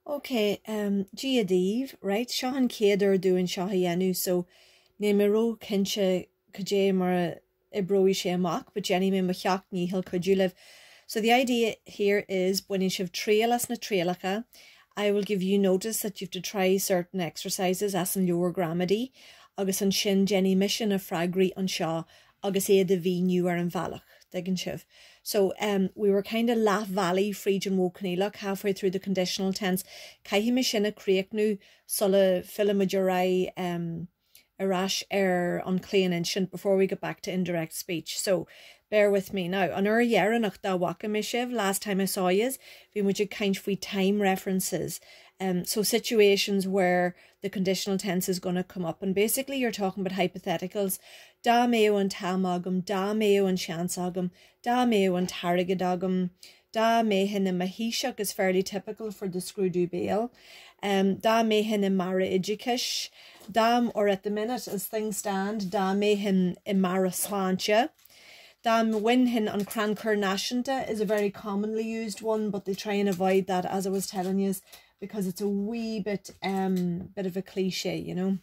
Okay, Giadív, right? Sean Kader doing Shahayanu, so Nemero Kincha Kaje Mara Ibroi Shemak, but Jenny me Ceacht Níollach could you live. So the idea here is when you have trail na trailaka, I will give you notice that you have to try certain exercises as in lower gramady, agus an shin Jenny mission of fragri on Shaw, agus e the V new are in Valach. So we were kind of Laugh Valley, Freegan Modh Coinníollach, halfway through the conditional tense. Caihi me sin a craig nu, sulla filamadurai arash on clean ancient before we get back to indirect speech. So bear with me now. On our yeranach da waka mishiv, last time I saw yous, we would you kind of time references. So situations where the conditional tense is going to come up, and basically you're talking about hypotheticals. Da meo and tamagum, da meo and shansagum, da meo and taragadagum, da mehin and mahishak is fairly typical for the screw do bail. Da mehin and mara ijikish, dam or at the minute as things stand, da mehin and mara slancha. Dam winhin on cranker nashanta is a very commonly used one, but they try and avoid that, as I was telling you, because it's a wee bit of a cliche, you know.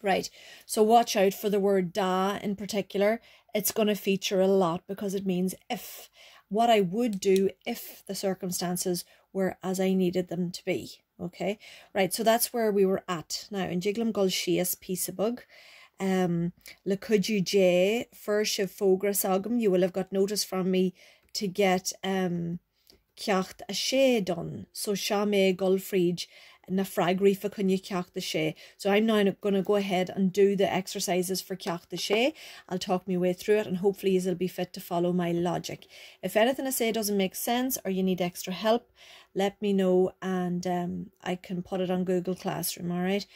Right, so watch out for the word da in particular. It's going to feature a lot because it means if. What I would do if the circumstances were as I needed them to be. Okay, right, so that's where we were at. Now, in Jiglam Gul Shias Peaceabug, Le Kuju J, First of Fogras Agam, you will have got notice from me to get Ceacht a She done. So Shame Gulfried na fragri fa kunye Ceacht the She. So I'm now going to go ahead and do the exercises for Ceacht the She. I'll talk my way through it and hopefully you'll be fit to follow my logic. If anything I say doesn't make sense or you need extra help, let me know and I can put it on Google Classroom, alright?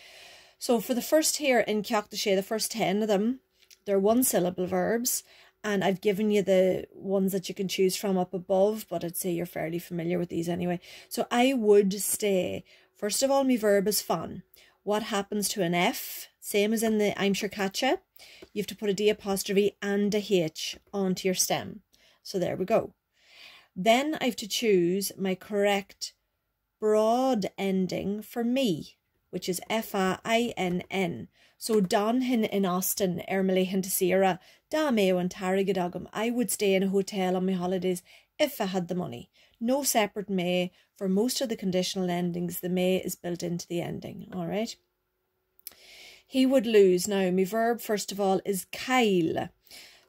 So for the first here in Ceacht the She, the first 10 of them, they're one syllable verbs. And I've given you the ones that you can choose from up above, but I'd say you're fairly familiar with these anyway. So I would stay. First of all, my verb is fan. What happens to an F? Same as in the I'm sure catcha. You have to put a D apostrophe and a H onto your stem. So there we go. Then I have to choose my correct broad ending for me, which is F-A-I-N-N. So Don hin in Austin, Ermele hin to Sierra, da meo and Taragadagum. I would stay in a hotel on my holidays if I had the money. No separate may. For most of the conditional endings, the may is built into the ending. All right. He would lose. Now, my verb, first of all, is Kyle.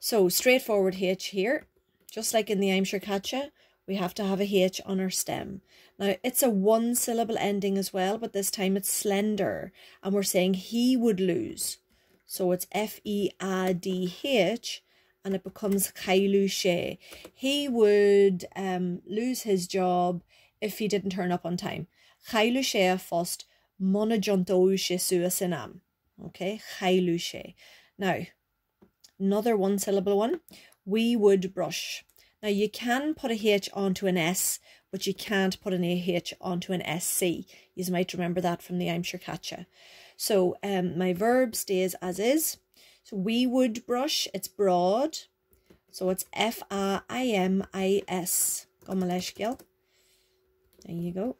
So straightforward H here. Just like in the I'm sure catcha, we have to have a H on our stem. Now, it's a one syllable ending as well, but this time it's slender. And we're saying he would lose. So it's F-E-A-D-H and it becomes Kailu She. He would lose his job if he didn't turn up on time. Kailu She first, Monajonto She Suasinam. Okay, Kailu She. Now, another one syllable one. We would brush. Now, you can put a H onto an S, but you can't put an AH onto an SC. You might remember that from the I'm sure catcha. So my verb stays as is. So we would brush, it's broad. So it's F-A-I-M-I-S. There you go.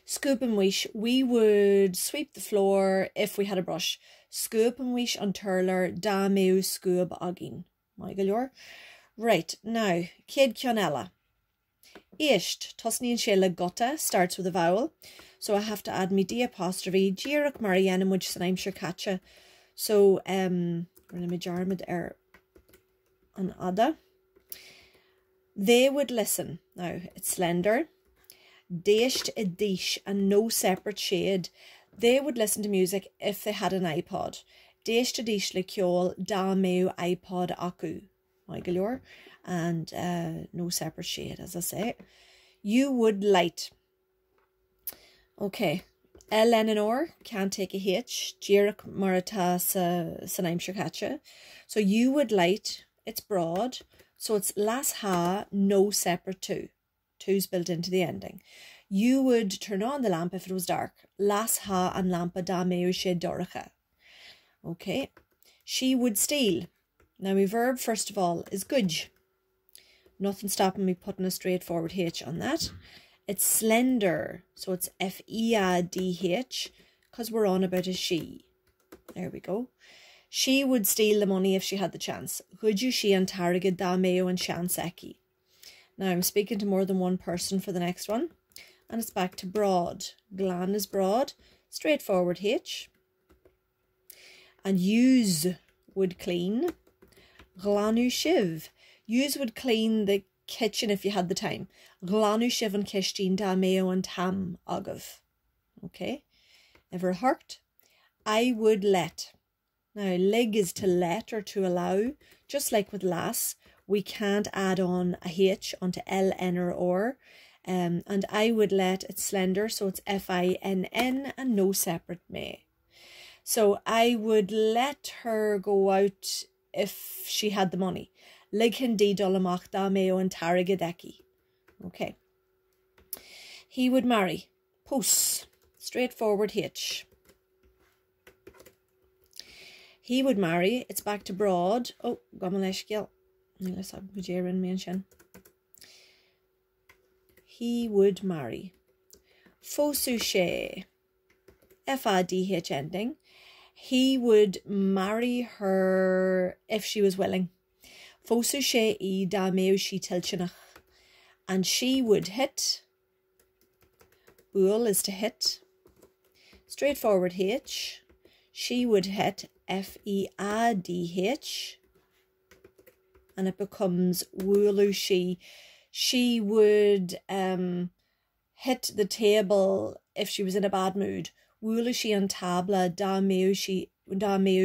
Scoop and wish, we would sweep the floor if we had a brush. Scoop and wish on turler, da meu scoob agin. Michael, right, now, Kid Kionella. Isht, Tosni and Sheila Gutta starts with a vowel. So I have to add me D apostrophe, Jirak Marianum, which is an I'm sure catcha. So, we're in a majormid er an Ada. They would listen. Now, it's slender. Dashed a dish and no separate shade. They would listen to music if they had an iPod. Dashed a dish le kyol da meu iPod aku. Michael, and no separate shade, as I say. You would light. Okay. Eleanor can't take a H. Jirak Marata Sanaim Shirkacha. So you would light. It's broad. So it's las ha, no separate two. Two's built into the ending. You would turn on the lamp if it was dark. Las ha and lampa da meu she doracha. Okay. She would steal. Now my verb, first of all, is gudge. Nothing stopping me putting a straightforward H on that. It's slender, so it's F-E-A-D-H, because we're on about a she. There we go. She would steal the money if she had the chance. Chuidiú sí an targad dá méo an sean seki. Now I'm speaking to more than one person for the next one. And it's back to broad. Glan is broad. Straightforward H. And use would clean. Glanu shiv. Use would clean the kitchen if you had the time. Glanu shiv an kistín dá méo an tam agav. Okay. Ever heard? I would let. Now, lig is to let or to allow. Just like with lass, we can't add on a H onto L, N or or. And I would let, it's slender, so it's F-I-N-N and no separate may. So I would let her go out if she had the money. Lig hindi dolamach da meo and taragadeki. Okay. He would marry. Pus. Straightforward H. He would marry. It's back to broad. Oh, gamaleshgil. He would marry. Fosuche. F-A-D-H ending. He would marry her if she was willing. Fosuche I da meo she tilchinach. And she would hit. Bull is to hit. Straightforward H. She would hit F-E-A-D-H. And it becomes woolu she. She would hit the table if she was in a bad mood. Woolu she an tabla da meo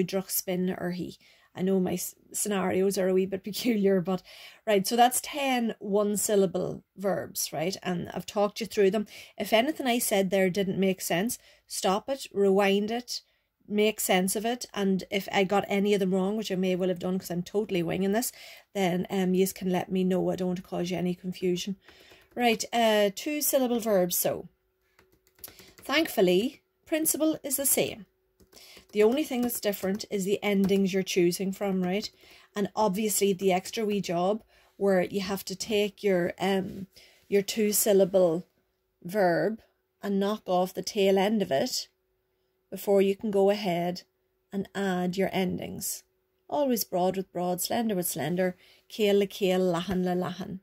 druch spin or he. I know my scenarios are a wee bit peculiar, but right. So that's 10 one-syllable verbs, right? And I've talked you through them. If anything I said there didn't make sense, stop it, rewind it, make sense of it. And if I got any of them wrong, which I may well have done because I'm totally winging this, then you can let me know. I don't want to cause you any confusion. Right, 2-syllable verbs. So, thankfully, principle is the same. The only thing that's different is the endings you're choosing from, right? And obviously the extra wee job where you have to take your 2-syllable verb and knock off the tail end of it before you can go ahead and add your endings. Always broad with broad, slender with slender, kale le kale, lahan le lahan.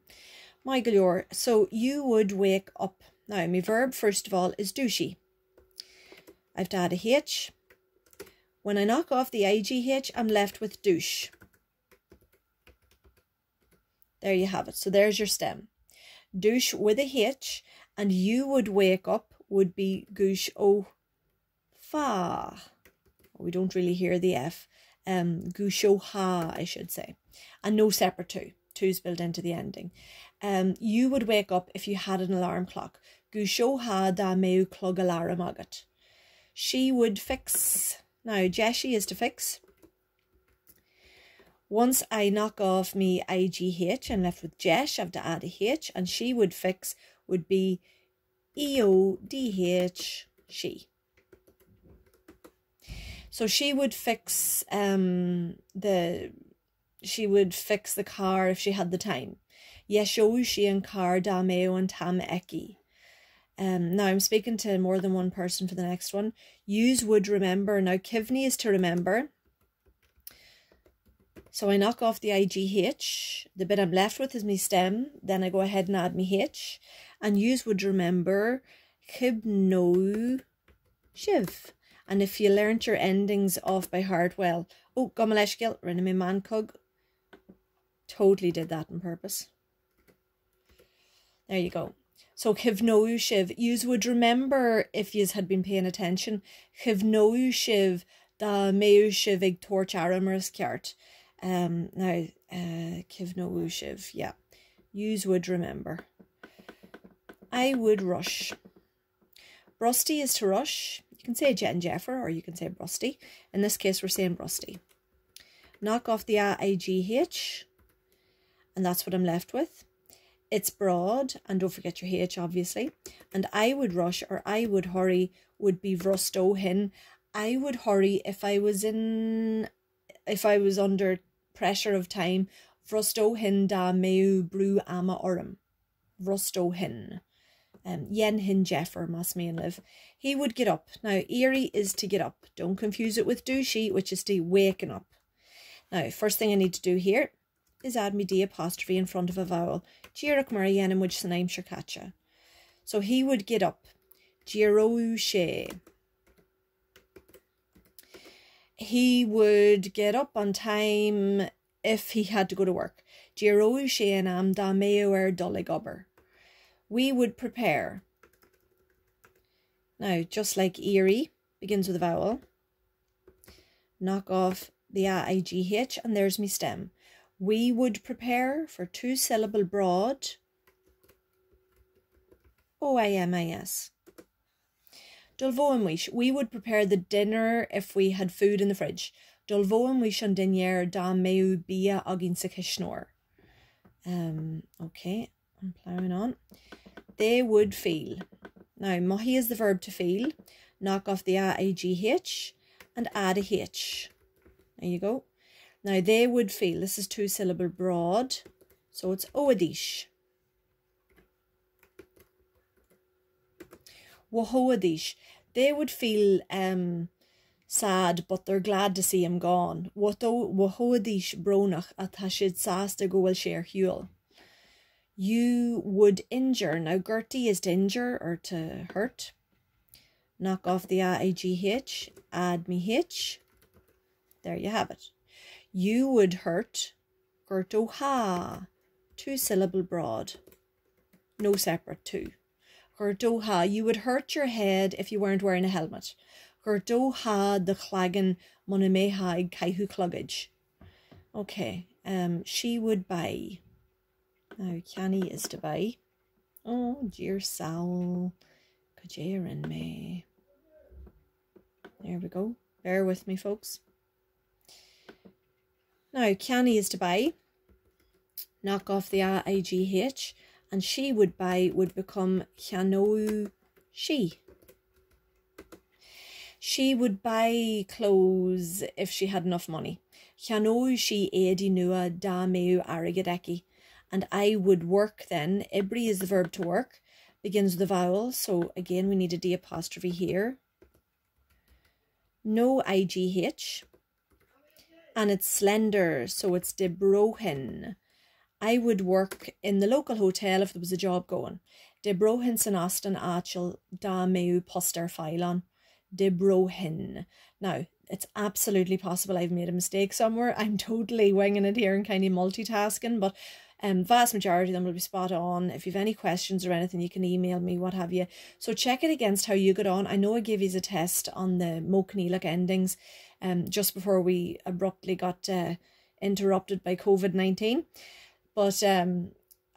My galore. So you would wake up. Now my verb first of all is douchey. I've to add a H. When I knock off the IGH, I'm left with douche. There you have it. So there's your stem. Douche with a H, and you would wake up would be goosh o fa. We don't really hear the F. Goosh o ha, I should say. And no separate two. Two's built into the ending. You would wake up if you had an alarm clock. Goosh o ha da meu clog alarm agat. She would fix. Now, Jessie is to fix. Once I knock off me IGH, I'm left with Jesh. I have to add a H, and she would fix would be EODH, she. So she would fix the car if she had the time. Yesho she and car da meo and tam eki. Now I'm speaking to more than one person for the next one. Use would remember. Now kivni is to remember. So I knock off the IGH. The bit I'm left with is my stem. Then I go ahead and add my H. And use would remember. Kibno shiv. And if you learnt your endings off by heart, well, oh, gomaleshgil, riname mancug. Totally did that on purpose. There you go. So Kivnou shiv, yous would remember if yous had been paying attention. Kivnou shiv da meu shiv ig torch aramers ceacht. Now Kivnou shiv, yeah. Yous would remember. I would rush. Brusty is to rush. You can say Jen Jeffer or you can say brusty. In this case we're saying brusty. Knock off the IGH, and that's what I'm left with. It's broad, and don't forget your H obviously. And I would rush or I would hurry would be vrosto hin. I would hurry if I was under pressure of time. Vrosto hin da meu brew ama orum. Vrosto hin. yen hin Jeffer mas me live. He would get up. Now, eerie is to get up. Don't confuse it with douchey, which is to waken up. Now, first thing I need to do here is add me D apostrophe in front of a vowel. Dírach mar yenim which the name Shirkacha. So he would get up. Díró she. He would get up on time if he had to go to work. Díró she an am da meo dolly gobber. We would prepare. Now, just like eerie, begins with a vowel. Knock off the A-I-G-H, and there's me stem. We would prepare for 2-syllable broad. O-I-M-I-S. Dulvoan wish. We would prepare the dinner if we had food in the fridge. Dulvoan wish an dinner da meu bia agin sa kishnor. Okay, I'm plowing on. They would feel. Now, mahi is the verb to feel. Knock off the A-I-G-H and add a H. There you go. Now, they would feel. This is 2-syllable broad. So it's oadish. Wahoadish. They would feel sad, but they're glad to see him gone. Wahoadish bronach atashid sasta goel share huel. You would injure. Now, Gertie is to injure or to hurt. Knock off the A-I-G-H, add me H. There you have it. You would hurt. Gerto ha. 2-syllable broad. No separate two. Gerto ha. You would hurt your head if you weren't wearing a helmet. Gerto ha the claggan monameha kaihu cluggage. Okay. She would buy. Now, Canny is to buy. Oh, dear Saul. Kajer in me. There we go. Bear with me, folks. Now, Canny is to buy. Knock off the A-I-G-H. And she would buy would become Chianou she. She would buy clothes if she had enough money. Chianou she edi nua da meu arigadeki. And I would work then. Ibri is the verb to work. Begins with the vowel. So again, we need a D apostrophe here. No I-G-H. And it's slender. So it's de brohin. I would work in the local hotel if there was a job going. De brohin san aston achel da meu poster phylon. De brohin. Now, it's absolutely possible I've made a mistake somewhere. I'm totally winging it here and kind of multitasking, but vast majority of them will be spot on. If you have any questions or anything, you can email me, what have you. So check it against how you got on. I know I gave you a test on the Modh Coinníollach endings just before we abruptly got interrupted by COVID-19. But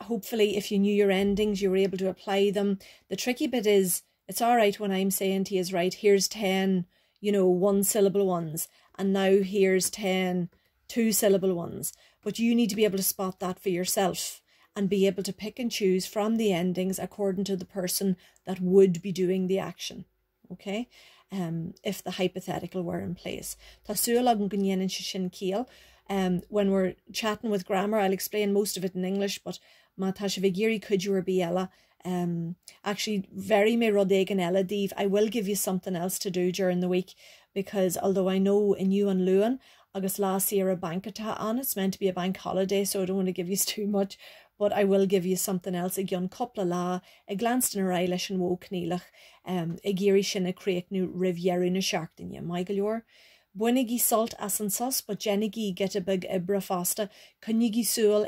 hopefully if you knew your endings, you were able to apply them. The tricky bit is, it's all right when I'm saying to you is right, here's 10, 1-syllable ones. And now here's 10 2-syllable ones. But you need to be able to spot that for yourself and be able to pick and choose from the endings according to the person that would be doing the action. Okay? If the hypothetical were in place. When we're chatting with grammar, I'll explain most of it in English, but Matashavigiri Kujur Biela. Actually, very me rodegan ella div. I will give you something else to do during the week, because although I know in you and Luan, August last year a bankata on, it's meant to be a bank holiday, so I don't want to give you too much, but I will give you something else. Again, couple la, a glanced in a Irish and Modh Coinníollach, a giri shin a create new rivieru na Ceacht in you, Michael Yor. Buenigi salt as and sauce, but Jenigi get a big ibra fasta. Kunyigi suel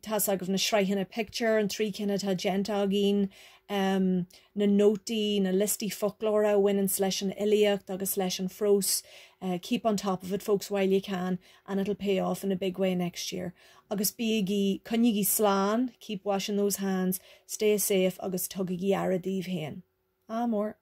tasag of na shreichen a picture and 3 kinna ta gentagin, na noti, na listy folklore, winning slash and iliac, daga slash and fros. Keep on top of it, folks, while you can, and it'll pay off in a big way next year. August biigi, kunyigi slan, keep washing those hands, stay safe, August tugigi aradiv hen. More.